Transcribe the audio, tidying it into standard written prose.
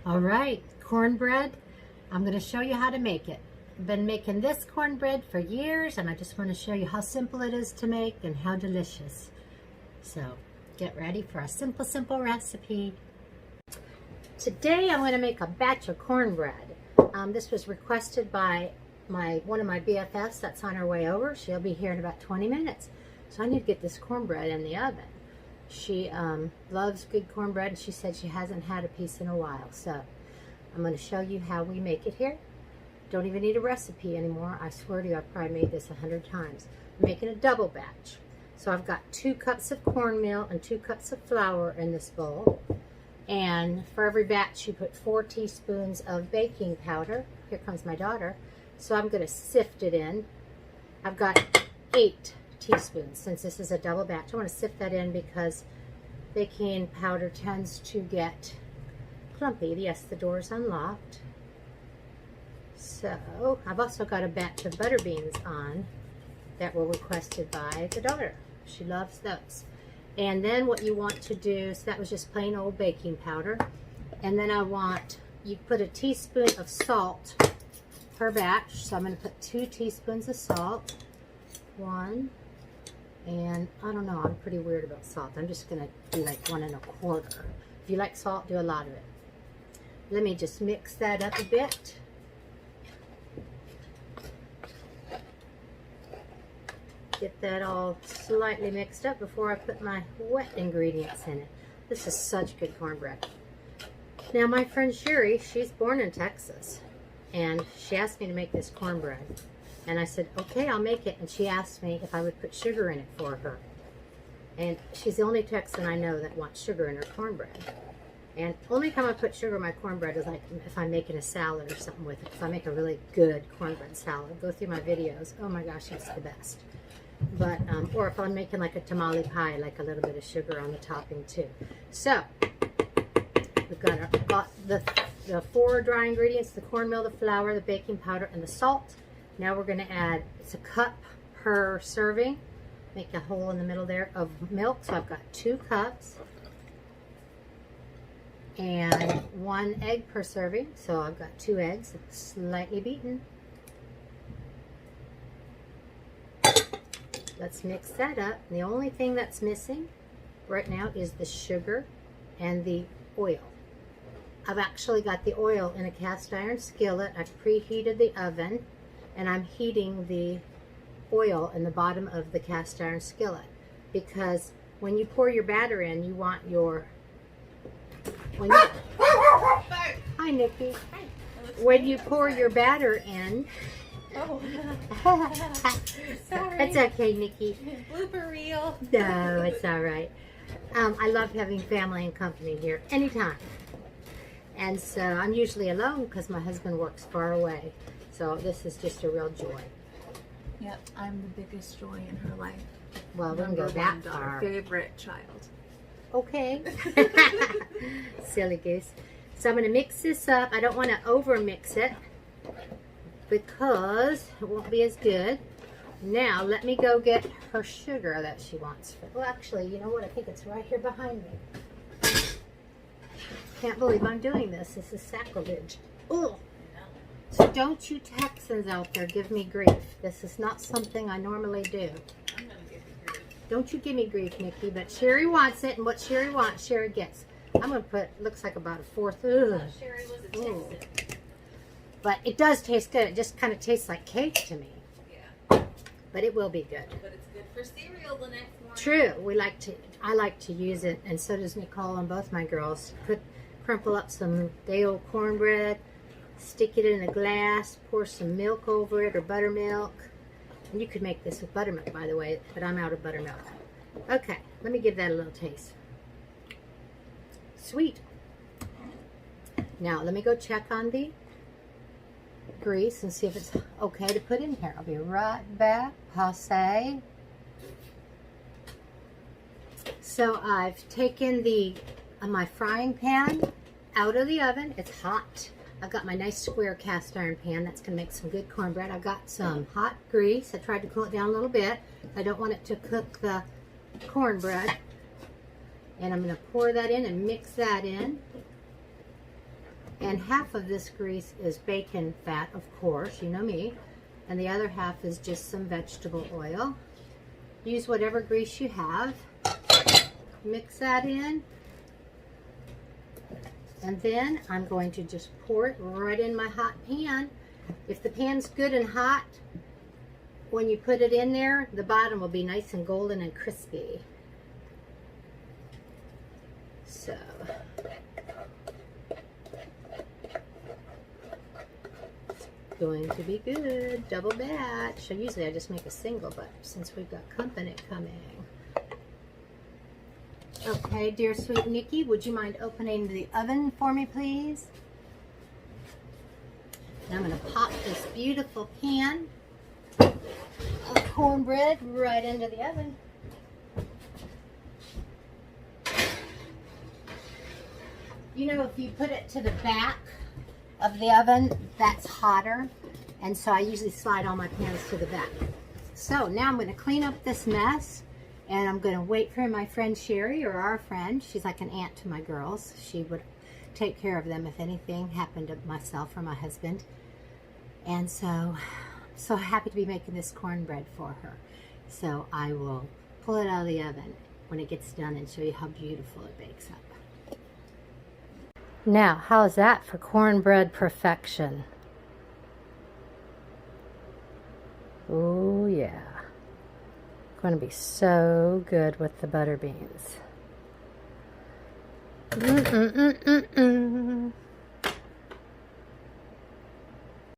All right, cornbread. I'm going to show you how to make it. I've been making this cornbread for years, and I just want to show you how simple it is to make and how delicious. So get ready for a simple recipe. Today I'm going to make a batch of cornbread. This was requested by one of my BFFs that's on her way over. She'll be here in about 20 minutes. So I need to get this cornbread in the oven. She loves good cornbread, and she said she hasn't had a piece in a while. So I'm going to show you how we make it here. Don't even need a recipe anymore. I swear to you, I've probably made this 100 times. I'm making a double batch. So I've got 2 cups of cornmeal and 2 cups of flour in this bowl. And for every batch, you put 4 teaspoons of baking powder. Here comes my daughter. So I'm going to sift it in. I've got 8 teaspoons since this is a double batch. I want to sift that in because baking powder tends to get clumpy. Yes, the door is unlocked. So I've also got a batch of butter beans on that were requested by the daughter. She loves those. And then what you want to do, so that was just plain old baking powder. And then you put a teaspoon of salt per batch. So I'm going to put 2 teaspoons of salt. 1. And I don't know, I'm pretty weird about salt. I'm just going to do like 1 1/4. If you like salt, do a lot of it. Let me just mix that up a bit. Get that all slightly mixed up before I put my wet ingredients in it. This is such good cornbread. Now my friend Sherry, she's born in Texas, and she asked me to make this cornbread. And I said, okay, I'll make it. And she asked me if I would put sugar in it for her. And she's the only Texan I know that wants sugar in her cornbread. And only time I put sugar in my cornbread is like if I'm making a salad or something with it. If I make a really good cornbread salad, go through my videos. Oh my gosh, it's the best. But, or if I'm making like a tamale pie, like a little bit of sugar on the topping too. So, we've got the 4 dry ingredients, the cornmeal, the flour, the baking powder, and the salt. Now we're going to add, it's a cup per serving, make a hole in the middle there, of milk. So I've got 2 cups. And 1 egg per serving. So I've got 2 eggs, slightly beaten. Let's mix that up. And the only thing that's missing right now is the sugar and the oil. I've actually got the oil in a cast iron skillet. I've preheated the oven, and I'm heating the oil in the bottom of the cast iron skillet, because when you pour your batter in, you want your Hi, Nikki. Hi. When you pour your batter in, Oh, sorry. It's okay, Nikki. Blooper reel. No, it's all right. I love having family and company here anytime. And so I'm usually alone because my husband works far away. So this is just a real joy. Yep, I'm the biggest joy in her life. Well, we can go that far. Favorite child. Okay. Silly goose. So I'm going to mix this up. I don't want to over mix it because it won't be as good. Now let me go get her sugar that she wants. Well, actually, you know what? I think it's right here behind me. Can't believe I'm doing this. This is sacrilege. Oh. So don't you Texans out there give me grief. This is not something I normally do. I'm gonna give you grief. Don't you give me grief, Nikki. But Sherry wants it, and what Sherry wants, Sherry gets. I'm going to put, looks like about a 4th. Ugh. Sherry was a Texan. But it does taste good. It just kind of tastes like cake to me. Yeah. But it will be good. But it's good for cereal the next morning. True. I like to use it, and so does Nicole and both my girls. Crumple up some day old cornbread, stick it in a glass, pour some milk over it or buttermilk. And you could make this with buttermilk, by the way, but I'm out of buttermilk. Okay, let me give that a little taste. Sweet. Now let me go check on the grease and see if it's okay to put in here. I'll be right back. Passe. So I've taken my frying pan out of the oven. It's hot. I've got my nice square cast iron pan that's going to make some good cornbread. I've got some hot grease. I tried to cool it down a little bit. I don't want it to cook the cornbread. And I'm going to pour that in and mix that in. And half of this grease is bacon fat, of course, you know me. And the other half is just some vegetable oil. Use whatever grease you have. Mix that in. And then I'm going to just pour it right in my hot pan. If the pan's good and hot, when you put it in there, the bottom will be nice and golden and crispy. So, it's going to be good. Double batch. So usually I just make a single, but since we've got company coming. Okay, dear sweet Nikki, would you mind opening the oven for me, please? And I'm going to pop this beautiful pan of cornbread right into the oven. You know, if you put it to the back of the oven, that's hotter. And so I usually slide all my pans to the back. So now I'm going to clean up this mess. And I'm going to wait for my friend Sherry, or our friend. She's like an aunt to my girls. She would take care of them if anything happened to myself or my husband. And so, I'm so happy to be making this cornbread for her. So I will pull it out of the oven when it gets done and show you how beautiful it bakes up. Now, how's that for cornbread perfection? Oh yeah. Going to be so good with the butter beans.